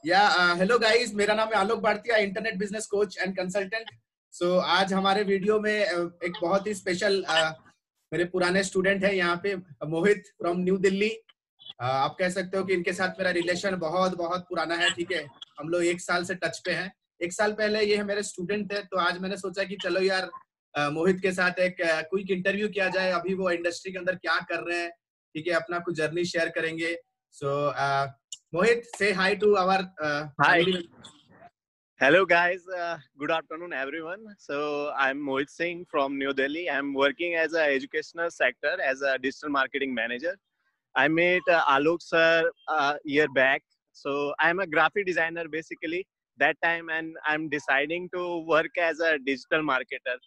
या hello guys, मेरा नाम है Alok Bhartiya, internet business coach and consultant. So आज हमारे वीडियो में एक बहुत ही स्पेशल मेरे पुराने स्टूडेंट है यहाँ पे, मोहित फ्रॉम न्यू दिल्ली। आप कह सकते हो कि इनके साथ मेरा रिलेशन बहुत बहुत पुराना है। ठीक है, हम लोग 1 साल से टच पे हैं। 1 साल पहले ये मेरे स्टूडेंट थे, तो आज मैंने सोचा कि चलो यार, मोहित के साथ एक क्विक इंटरव्यू किया जाए। अभी वो इंडस्ट्री के अंदर क्या कर रहे हैं, ठीक है, अपना कुछ जर्नी शेयर करेंगे। सो Mohit, say hi to our Hi. family. Hello, guys. Good afternoon, everyone. So I'm Mohit Singh from New Delhi. I'm working as an educational sector as a digital marketing manager. I met Alok sir a year back. So I'm a graphic designer basically that time, and I'm deciding to work as a digital marketer.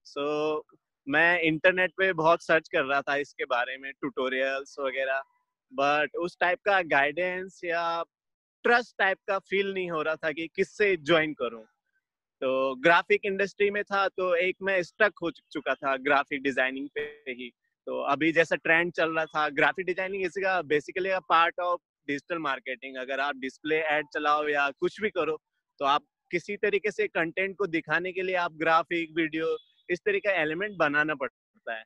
So मैं internet पे बहुत search कर रहा था इसके बारे में, tutorials वगैरह, बट उस टाइप का गाइडेंस या ट्रस्ट टाइप का फील नहीं हो रहा था कि किससे ज्वाइन करूं। तो ग्राफिक इंडस्ट्री में था तो एक मैं स्टक हो चुका था ग्राफिक डिजाइनिंग पे ही। तो अभी जैसा ट्रेंड चल रहा था, ग्राफिक डिजाइनिंग इसका basically a part of digital marketing. अगर आप डिस्प्ले एड चलाओ या कुछ भी करो, तो आप किसी तरीके से कंटेंट को दिखाने के लिए आप ग्राफिक वीडियो इस तरीके का एलिमेंट बनाना पड़ता है।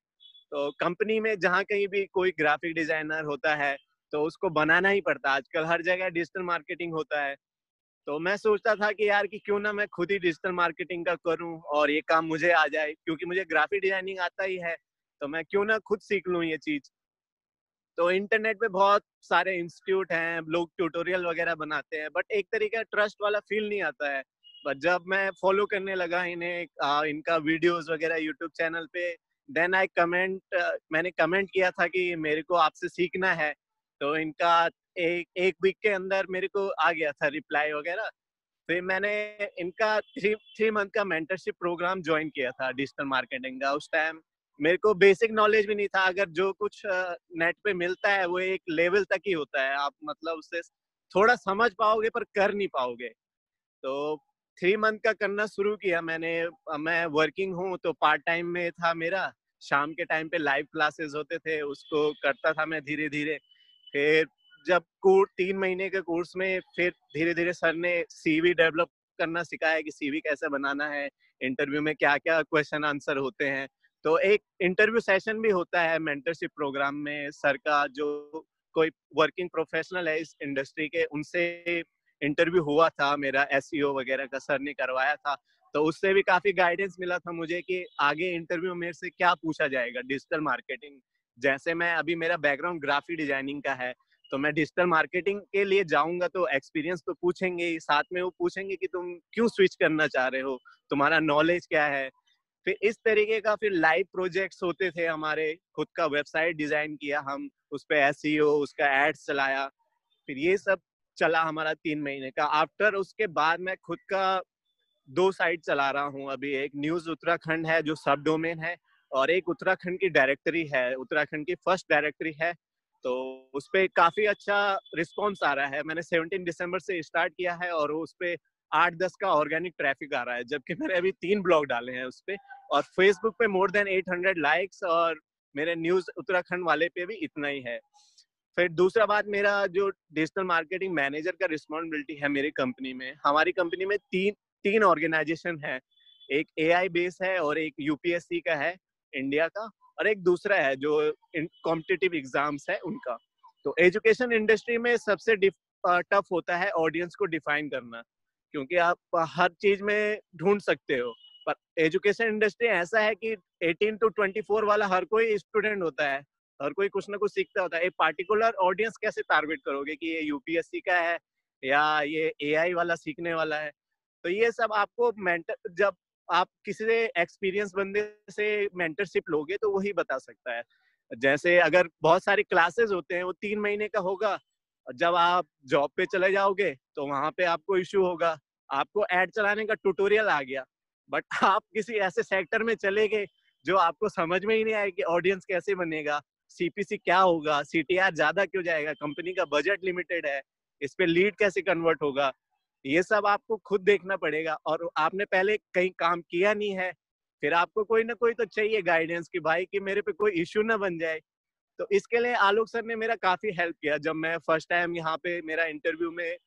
तो कंपनी में जहाँ कहीं भी कोई ग्राफिक डिजाइनर होता है तो उसको बनाना ही पड़ता है। आजकल हर जगह डिजिटल मार्केटिंग होता है। तो मैं सोचता था कि यार कि क्यों ना मैं खुद ही डिजिटल मार्केटिंग का करूं और ये काम मुझे आ जाए, क्योंकि मुझे ग्राफिक डिजाइनिंग आता ही है। तो मैं क्यों ना खुद सीख लूं ये चीज। तो इंटरनेट पे बहुत सारे इंस्टीट्यूट हैं, लोग ट्यूटोरियल वगैरह बनाते हैं, बट एक तरीके का ट्रस्ट वाला फील नहीं आता है। बट जब मैं फॉलो करने लगा इन्हें, इनका वीडियोस वगैरह यूट्यूब चैनल पे, देन आई कमेंट मैंने कमेंट किया था कि मेरे को आपसे सीखना है। तो इनका एक एक वीक के अंदर मेरे को आ गया था रिप्लाई वगैरह। फिर मैंने इनका थ्री मंथ का मेंटरशिप प्रोग्राम ज्वाइन किया था डिजिटल मार्केटिंग का। उस टाइम मेरे को बेसिक नॉलेज भी नहीं था। अगर जो कुछ नेट पे मिलता है वो एक लेवल तक ही होता है, आप मतलब उससे थोड़ा समझ पाओगे पर कर नहीं पाओगे। तो 3 मंथ का करना शुरू किया मैंने। मैं वर्किंग हूँ तो पार्ट टाइम में था मेरा। शाम के टाइम पे लाइव क्लासेस होते थे, उसको करता था मैं धीरे धीरे। फिर जब 3 महीने के कोर्स में फिर धीरे धीरे सर ने सीवी डेवलप करना सिखाया कि सीवी कैसे बनाना है, इंटरव्यू में क्या क्या क्वेश्चन आंसर होते हैं। तो एक इंटरव्यू सेशन भी होता है मेंटरशिप प्रोग्राम में। सर का जो कोई वर्किंग प्रोफेशनल है इस इंडस्ट्री के, उनसे इंटरव्यू हुआ था मेरा, एसईओ वगैरह का सर ने करवाया था। तो उससे भी काफी गाइडेंस मिला था मुझे कि आगे इंटरव्यू मेरे से क्या पूछा जाएगा डिजिटल मार्केटिंग। जैसे मैं अभी, मेरा बैकग्राउंड ग्राफिक डिजाइनिंग का है, तो मैं डिजिटल मार्केटिंग के लिए जाऊंगा तो एक्सपीरियंस तो पूछेंगे ही, साथ में वो पूछेंगे कि तुम क्यों स्विच करना चाह रहे हो, तुम्हारा नॉलेज क्या है। फिर इस तरीके का फिर लाइव प्रोजेक्ट्स होते थे हमारे। खुद का वेबसाइट डिजाइन किया हम, उस पे एसईओ, उसका एड्स चलाया। फिर ये सब चला हमारा 3 महीने का। आफ्टर उसके बाद मैं खुद का 2 साइट चला रहा हूँ अभी। एक न्यूज उत्तराखंड है जो सब डोमेन है, और एक उत्तराखंड की डायरेक्टरी है, उत्तराखंड की फर्स्ट डायरेक्टरी है। तो उस पर काफी अच्छा रिस्पॉन्स आ रहा है। मैंने 17 दिसंबर से स्टार्ट किया है और उस पर 8-10 का ऑर्गेनिक ट्रैफिक आ रहा है, जबकि मैंने अभी 3 ब्लॉग डाले हैं उस पर। और फेसबुक पे मोर देन 800 लाइक्स, और मेरे न्यूज उत्तराखंड वाले पे भी इतना ही है। फिर दूसरा बात, मेरा जो डिजिटल मार्केटिंग मैनेजर का रिस्पॉन्सिबिलिटी है मेरी कंपनी में। हमारी कंपनी में तीन तीन ऑर्गेनाइजेशन है। एक एआई बेस है, और एक यूपीएससी का है इंडिया का, और एक दूसरा है जो कॉम्पिटिटिव एग्जाम्स है उनका। तो एजुकेशन इंडस्ट्री में सबसे टफ होता है ऑडियंस को डिफाइन करना, क्योंकि आप हर चीज में ढूंढ सकते हो, पर एजुकेशन इंडस्ट्री ऐसा है कि 18 to 24 वाला हर कोई स्टूडेंट होता है, हर कोई कुछ ना कुछ सीखता होता है। एक पार्टिकुलर ऑडियंस कैसे टारगेट करोगे कि ये यूपीएससी का है या ये एआई वाला सीखने वाला है। तो ये सब आपको मेंटर, जब आप किसी से एक्सपीरियंस बंदे से मेंटरशिप लोगे तो वही बता सकता है। जैसे अगर बहुत सारे क्लासेस होते हैं, वो 3 महीने का होगा, जब आप जॉब पे चले जाओगे तो वहां पे आपको इश्यू होगा। आपको एड चलाने का ट्यूटोरियल आ गया, बट आप किसी ऐसे सेक्टर में चले गए जो आपको समझ में ही नहीं आए कि ऑडियंस कैसे बनेगा, सीपीसी क्या होगा, सीटीआर ज्यादा क्यों जाएगा, कंपनी का बजट लिमिटेड है, इस पे लीड कैसे कन्वर्ट होगा। ये सब आपको खुद देखना पड़ेगा, और आपने पहले कहीं काम किया नहीं है। फिर आपको कोई ना कोई तो चाहिए गाइडेंस कि भाई कि मेरे पे कोई इश्यू ना बन जाए। तो इसके लिए आलोक सर ने मेरा काफी हेल्प किया। जब मैं फर्स्ट टाइम यहाँ पे मेरा इंटरव्यू में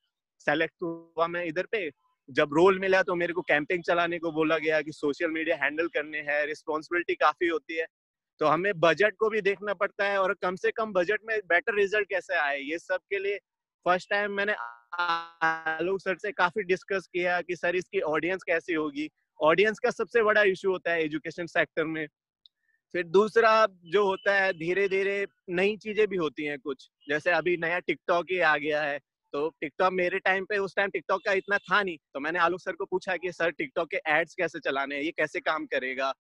सेलेक्ट हुआ मैं इधर पे। जब रोल मिला तो मेरे को कैंपेन चलाने को बोला गया कि सोशल मीडिया हैंडल करने हैं, रिस्पॉन्सिबिलिटी काफी होती है, तो हमें बजट को भी देखना पड़ता है और कम से कम बजट में बेटर रिजल्ट कैसे आए, ये सब के लिए फर्स्ट टाइम मैंने आलोक सर से काफी डिस्कस किया कि सर इसकी ऑडियंस कैसी होगी। ऑडियंस का सबसे बड़ा इशू होता है एजुकेशन सेक्टर में। फिर दूसरा जो होता है, धीरे धीरे नई चीजें भी होती हैं कुछ, जैसे अभी नया टिकटॉक ही आ गया है। तो टिकटॉक मेरे टाइम पे, उस टाइम टिकटॉक का इतना था नहीं, तो मैंने आलोक सर को पूछा कि सर टिकटॉक के एड्स कैसे चलाने हैं, ये कैसे काम करेगा।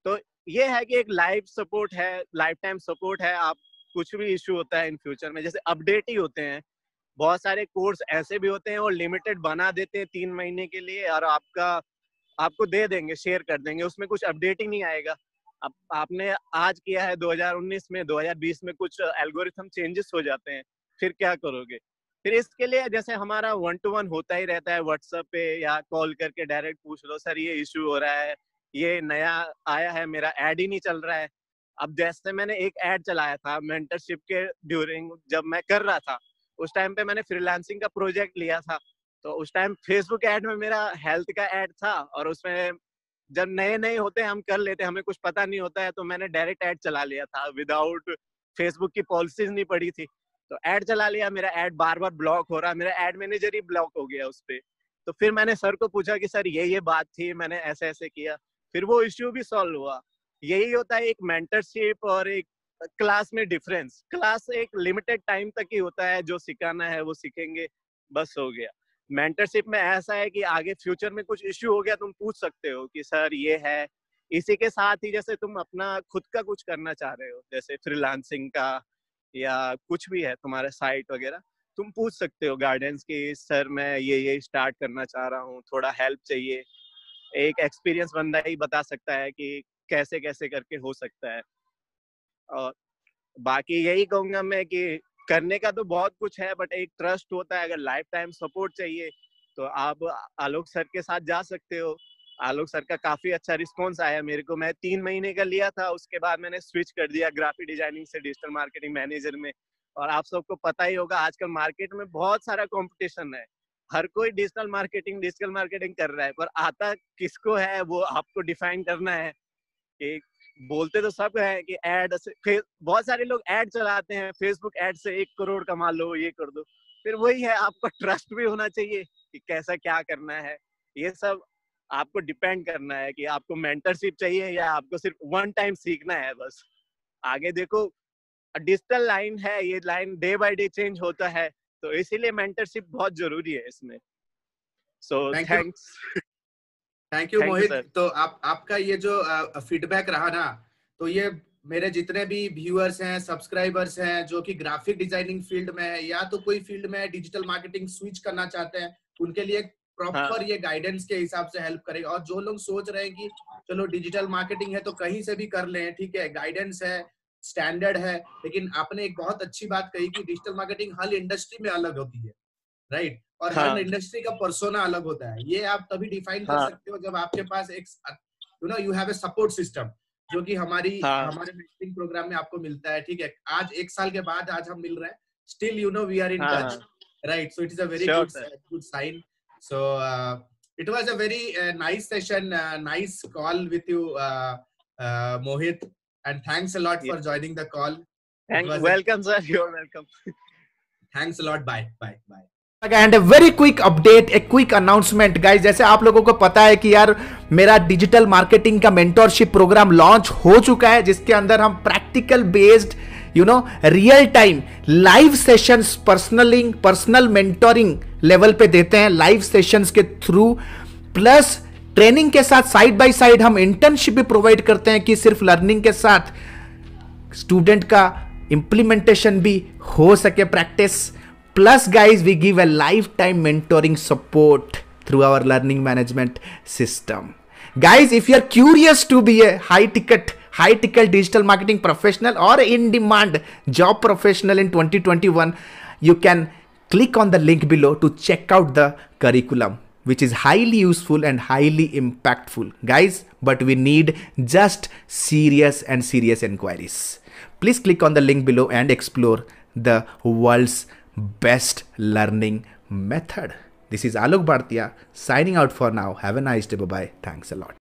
तो ये है कि एक लाइव सपोर्ट है, लाइफ टाइम सपोर्ट है। आप कुछ भी इशू होता है इन फ्यूचर में, जैसे अपडेट ही होते हैं, बहुत सारे कोर्स ऐसे भी होते हैं और लिमिटेड बना देते हैं 3 महीने के लिए, और आपको दे देंगे, शेयर कर देंगे, उसमें कुछ अपडेट ही नहीं आएगा। अब आपने आज किया है 2019 में, 2020 में कुछ एल्गोरिथम चेंजेस हो जाते हैं, फिर क्या करोगे। फिर इसके लिए जैसे हमारा 1 to 1 होता ही रहता है व्हाट्सएप पे, या कॉल करके डायरेक्ट पूछ लो, सर ये इशू हो रहा है, ये नया आया है, मेरा ऐड ही नहीं चल रहा है। अब जैसे मैंने एक ऐड चलाया था मेंटरशिप के ड्यूरिंग, जब मैं कर रहा था उस टाइम पे मैंने फ्रीलांसिंग का प्रोजेक्ट लिया था, तो उस टाइम फेसबुक ऐड में मेरा हेल्थ का ऐड था, और उसमें जब नए नए होते हैं हम कर लेते हैं, हमें कुछ पता नहीं होता है, तो मैंने डायरेक्ट ऐड चला लिया था विदाउट फेसबुक की पॉलिसीज नहीं पड़ी थी, तो ऐड चला लिया। मेरा ऐड बार बार ब्लॉक हो रहा, मेरा ऐड मैनेजर ही ब्लॉक हो गया उस पे। तो फिर मैंने सर को पूछा कि सर ये बात थी, मैंने ऐसे ऐसे किया, फिर वो इश्यू भी सॉल्व हुआ। यही होता है एक मेंटरशिप और एक क्लास में डिफरेंस। क्लास एक लिमिटेड टाइम तक ही होता है, जो सिखाना है वो सीखेंगे, बस हो गया। मेंटरशिप में ऐसा है कि आगे फ्यूचर में कुछ इश्यू हो गया, तुम पूछ सकते हो कि सर ये है। इसी के साथ ही जैसे तुम अपना खुद का कुछ करना चाह रहे हो, जैसे फ्रीलांसिंग का या कुछ भी है तुम्हारा साइट वगैरह, तुम पूछ सकते हो गाइडेंस की, सर मैं ये स्टार्ट करना चाह रहा हूँ, थोड़ा हेल्प चाहिए। एक एक्सपीरियंस बंदा ही बता सकता है कि कैसे कैसे करके हो सकता है। और बाकी यही कहूंगा मैं कि करने का तो बहुत कुछ है, बट एक ट्रस्ट होता है। अगर लाइफ टाइम सपोर्ट चाहिए तो आप आलोक सर के साथ जा सकते हो। आलोक सर का काफी अच्छा रिस्पॉन्स आया मेरे को। मैं 3 महीने का लिया था, उसके बाद मैंने स्विच कर दिया ग्राफिक डिजाइनिंग से डिजिटल मार्केटिंग मैनेजर में। और आप सबको पता ही होगा आजकल मार्केट में बहुत सारा कंपटीशन है, हर कोई डिजिटल मार्केटिंग कर रहा है, पर आता किसको है वो आपको डिफाइन करना है। कि बोलते तो सब है कि एड से, बहुत सारे लोग ऐड चलाते हैं, फेसबुक ऐड से 1 करोड़ कमा लो, ये कर दो। फिर वही है, आपको ट्रस्ट भी होना चाहिए कि कैसा क्या करना है। ये सब आपको डिपेंड करना है कि आपको मेंटरशिप चाहिए या आपको सिर्फ 1 टाइम सीखना है बस। आगे देखो, डिजिटल लाइन है, ये line day by day change होता है, तो इसीलिए मेंटरशिप बहुत जरूरी है इसमें। So thanks. Thank you Mohit. Sir. तो आपका ये जो फीडबैक रहा ना, तो ये मेरे जितने भी व्यूअर्स हैं, सब्सक्राइबर्स हैं, जो कि ग्राफिक डिजाइनिंग फील्ड में है या तो कोई फील्ड में डिजिटल मार्केटिंग स्विच करना चाहते हैं, उनके लिए प्रॉपर ये गाइडेंस के हिसाब से हेल्प करेगा। और जो लोग सोच रहे हैं कि चलो डिजिटल मार्केटिंग है तो कहीं से भी कर लें, ठीक है, गाइडेंस है, स्टैंडर्ड है, लेकिन आपने एक बहुत अच्छी बात कही कि डिजिटल मार्केटिंग हर इंडस्ट्री में अलग होती है, राइट। और हर इंडस्ट्री का पर्सोना अलग होता है। ये आप तभी डिफाइन कर सकते हो जब आपके पास एक you have a support system, जो कि हमारे मेंटरिंग प्रोग्राम में आपको मिलता है। ठीक है, आज 1 साल के बाद आज हम मिल रहे हैं, still we are in touch, right. So it is a very good sign. So it was a very nice session, nice call with you, Mohit, and thanks a lot for joining the call. Welcome sir, you're welcome. Thanks a lot. Bye. And very quick update, एक quick announcement guys. जैसे आप लोगों को पता है कि यार मेरा डिजिटल मार्केटिंग का मेंटरशिप प्रोग्राम लॉन्च हो चुका है, जिसके अंदर हम practical based real time live sessions, personal mentoring level पे देते हैं, लाइव सेशंस के थ्रू, प्लस ट्रेनिंग के साथ साइड बाय साइड हम इंटर्नशिप भी प्रोवाइड करते हैं कि सिर्फ लर्निंग के साथ स्टूडेंट का इंप्लीमेंटेशन भी हो सके, practice. Plus guys, we give a lifetime mentoring support through our learning management system. Guys, if you are curious to be a high ticket digital marketing professional or in demand job professional in 2021, you can click on the link below to check out the curriculum, which is highly useful and highly impactful guys, but we need just serious inquiries. Please click on the link below and explore the world's best learning method. This is Alok Bhartiya signing out for now. Have a nice day. Bye. Thanks a lot.